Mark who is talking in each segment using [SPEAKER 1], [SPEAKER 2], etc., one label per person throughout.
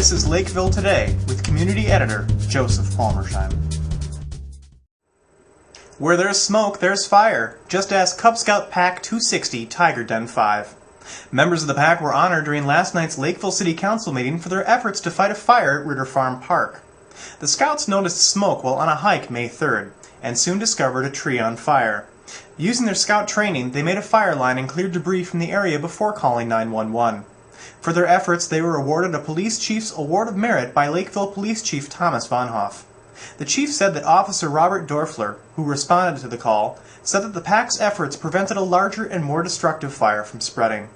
[SPEAKER 1] This is Lakeville Today with Community Editor Joseph Palmersheim. Where there's smoke, there's fire. Just ask Cub Scout Pack 260 Tiger Den 5. Members of the pack were honored during last night's Lakeville City Council meeting for their efforts to fight a fire at Ritter Farm Park. The Scouts noticed smoke while on a hike May 3rd and soon discovered a tree on fire. Using their scout training, they made a fire line and cleared debris from the area before calling 911. For their efforts, they were awarded a Police Chief's Award of Merit by Lakeville Police Chief Thomas Von Hoff. The chief said that Officer Robert Dorfler, who responded to the call, said that the pack's efforts prevented a larger and more destructive fire from spreading.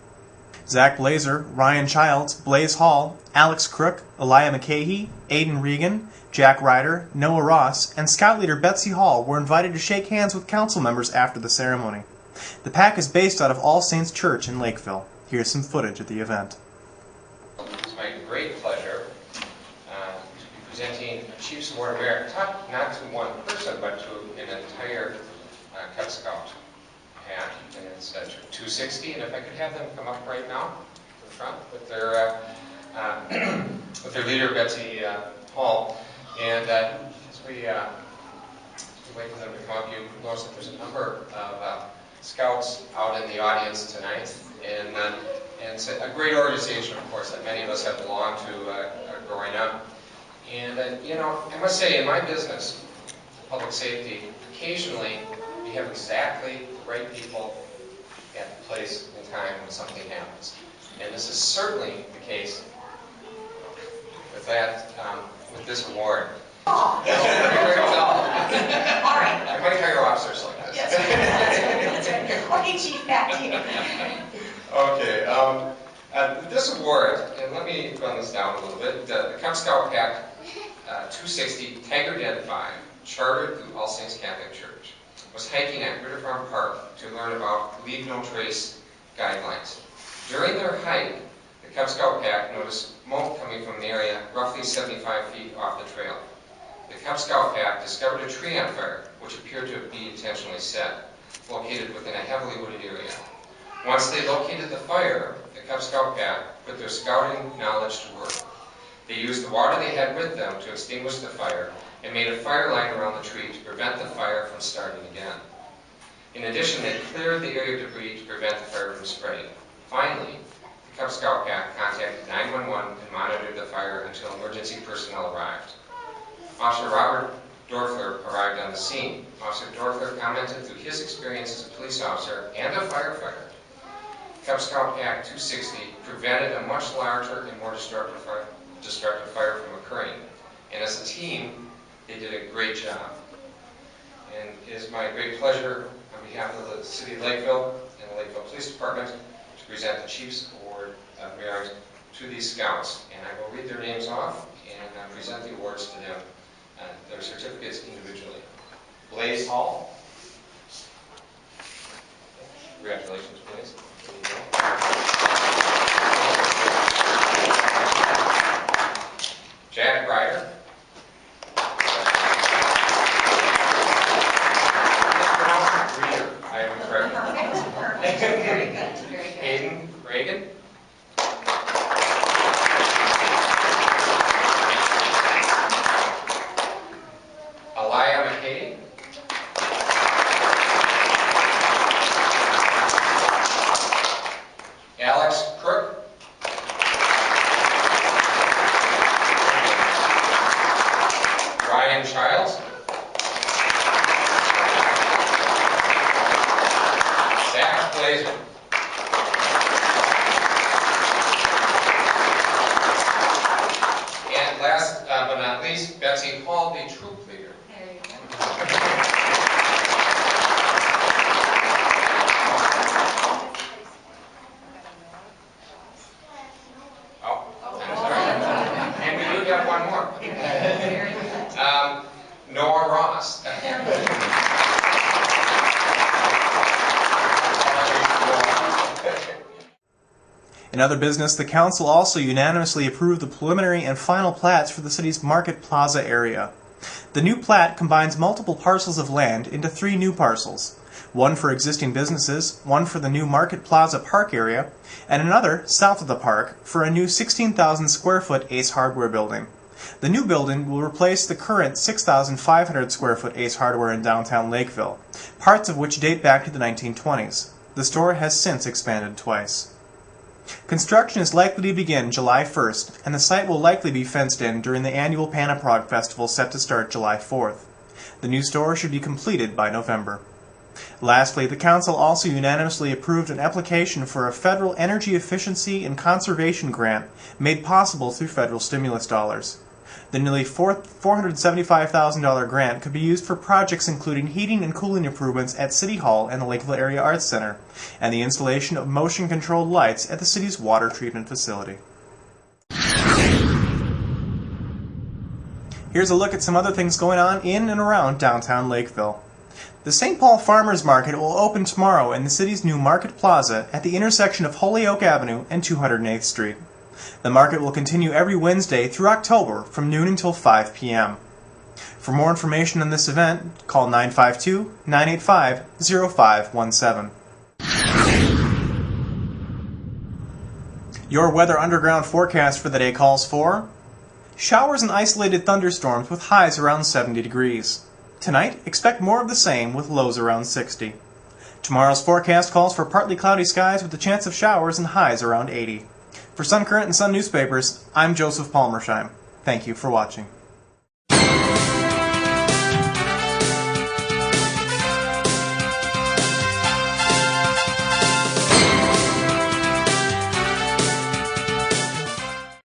[SPEAKER 1] Zach Blazer, Ryan Childs, Blaze Hall, Alex Crook, Elia McCahey, Aiden Regan, Jack Ryder, Noah Ross, and Scout Leader Betsy Hall were invited to shake hands with council members after the ceremony. The pack is based out of All Saints Church in Lakeville. Here's some footage at the event.
[SPEAKER 2] It's my great pleasure to be presenting a Chief's Award of Merit, not to one person, but to an entire Cub Scout pack. And it's 260, and if I could have them come up right now to the front with their leader, Betsy Hall. And as we wait for them to come up, you notice that there's a number of Scouts out in the audience tonight. And it's a great organization, of course, that many of us have belonged to growing up. And, I must say, in my business, public safety, occasionally you have exactly the right people at the place and time when something happens. And this is certainly the case with that, with this award.
[SPEAKER 3] Oh. All right.
[SPEAKER 2] I might hire officers like this.
[SPEAKER 3] Yes. Okay, Chief, back to you.
[SPEAKER 2] Okay, this award, and let me run this down a little bit. The Cub Scout Pack 260 Tiger Den 5, chartered through All Saints Catholic Church, was hiking at Ritter Farm Park to learn about Leave No Trace guidelines. During their hike, the Cub Scout Pack noticed smoke coming from the area roughly 75 feet off the trail. The Cub Scout Pack discovered a tree on fire, which appeared to be intentionally set, located within a heavily wooded area. Once they located the fire, the Cub Scout Pack put their scouting knowledge to work. They used the water they had with them to extinguish the fire and made a fire line around the tree to prevent the fire from starting again. In addition, they cleared the area of debris to prevent the fire from spreading. Finally, the Cub Scout Pack contacted 911 and monitored the fire until emergency personnel arrived. Officer Robert Dorfler arrived on the scene. Officer Dorfler commented through his experience as a police officer and a firefighter. Cub Scout Pack 260 prevented a much larger and more destructive fire from occurring. And as a team, they did a great job. And it is my great pleasure on behalf of the City of Lakeville and the Lakeville Police Department to present the Chief's Award of Merit to these Scouts. And I will read their names off and present the awards to them, their certificates individually. Blaze Hall. Congratulations, Blaze. Jack Ryder. I am correct.
[SPEAKER 3] Very good. Very good.
[SPEAKER 2] Aiden Regan. Elia McCahey. Alex Crook. Ryan Childs. Zach Blazer. And last but not least, Betsy Hall, the troop leader.
[SPEAKER 3] There you go.
[SPEAKER 2] I'm sorry. And we do have one more.
[SPEAKER 3] Very good.
[SPEAKER 2] Noah Ross.
[SPEAKER 1] In other business, the council also unanimously approved the preliminary and final plats for the city's Market Plaza area. The new plat combines multiple parcels of land into 3 new parcels. one for existing businesses, one for the new Market Plaza Park area, and another south of the park for a new 16,000 square foot Ace Hardware building. The new building will replace the current 6,500 square foot Ace Hardware in downtown Lakeville, parts of which date back to the 1920s. The store has since expanded twice. Construction is likely to begin July 1st, and the site will likely be fenced in during the annual Panaprog Festival set to start July 4th. The new store should be completed by November. Lastly, the Council also unanimously approved an application for a federal energy efficiency and conservation grant made possible through federal stimulus dollars. The nearly $475,000 grant could be used for projects including heating and cooling improvements at City Hall and the Lakeville Area Arts Center, and the installation of motion-controlled lights at the city's water treatment facility. Here's a look at some other things going on in and around downtown Lakeville. The St. Paul Farmers Market will open tomorrow in the city's new Market Plaza at the intersection of Holyoke Avenue and 208th Street. The market will continue every Wednesday through October from noon until 5 p.m. For more information on this event, call 952-985-0517. Your Weather Underground forecast for the day calls for showers and isolated thunderstorms with highs around 70 degrees. Tonight, expect more of the same with lows around 60. Tomorrow's forecast calls for partly cloudy skies with a chance of showers and highs around 80. For Sun Current and Sun Newspapers, I'm Joseph Palmersheim. Thank you for watching.